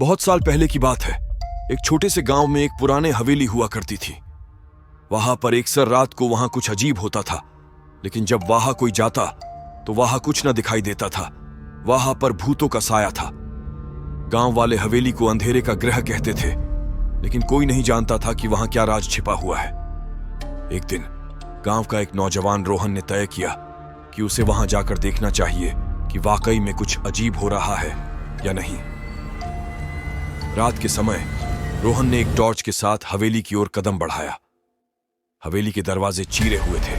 बहुत साल पहले की बात है। एक छोटे से गांव में एक पुराने हवेली हुआ करती थी। वहां पर अक्सर रात को वहां कुछ अजीब होता था, लेकिन जब वहां कोई जाता तो वहां कुछ न दिखाई देता था। वहां पर भूतों का साया था। गांव वाले हवेली को अंधेरे का ग्रह कहते थे, लेकिन कोई नहीं जानता था कि वहां क्या राज छिपा हुआ है। एक दिन गांव का एक नौजवान रोहन ने तय किया कि उसे वहां जाकर देखना चाहिए कि वाकई में कुछ अजीब हो रहा है या नहीं। रात के समय रोहन ने एक टॉर्च के साथ हवेली की ओर कदम बढ़ाया। हवेली के दरवाजे चीरे हुए थे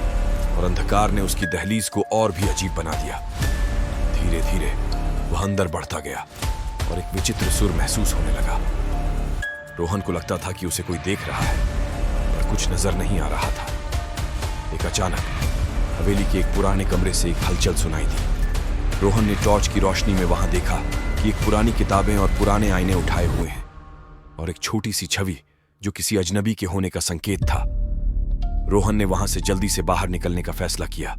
और अंधकार ने उसकी दहलीज को और भी अजीब बना दिया। धीरे धीरे वह अंदर बढ़ता गया और एक विचित्र सुर महसूस होने लगा। रोहन को लगता था कि उसे कोई देख रहा है, पर कुछ नजर नहीं आ रहा था। एक अचानक हवेली के एक पुराने कमरे से एक हलचल सुनाई दी। रोहन ने टॉर्च की रोशनी में वहां देखा कि एक पुरानी किताबें और पुराने आईने उठाए हुए हैं और एक छोटी सी छवि जो किसी अजनबी के होने का संकेत था। रोहन ने वहां से जल्दी से बाहर निकलने का फैसला किया,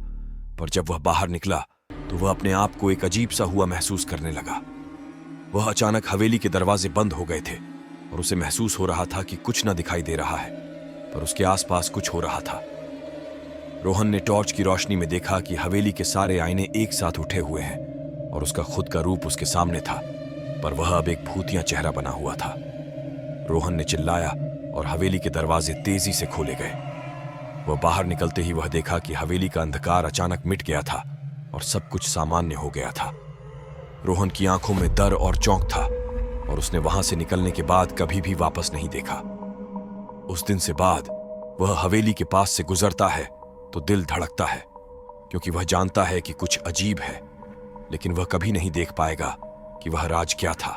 पर जब वह बाहर निकला तो वह अपने आप को एक अजीब सा हुआ महसूस करने लगा। वह अचानक हवेली के दरवाजे बंद हो गए थे और उसे महसूस हो रहा था कि कुछ न दिखाई दे रहा है, पर उसके आसपास कुछ हो रहा था। रोहन ने टॉर्च की रोशनी में देखा कि हवेली के सारे आईने एक साथ उठे हुए हैं और उसका खुद का रूप उसके सामने था, पर वह अब एक भूतिया चेहरा बना हुआ था। रोहन ने चिल्लाया और हवेली के दरवाजे तेजी से खोले गए। वह बाहर निकलते ही वह देखा कि हवेली का अंधकार अचानक मिट गया था और सब कुछ सामान्य हो गया था। रोहन की आंखों में डर और चौंक था और उसने वहां से निकलने के बाद कभी भी वापस नहीं देखा। उस दिन से बाद वह हवेली के पास से गुजरता है तो दिल धड़कता है, क्योंकि वह जानता है कि कुछ अजीब है, लेकिन वह कभी नहीं देख पाएगा कि वह राज क्या था।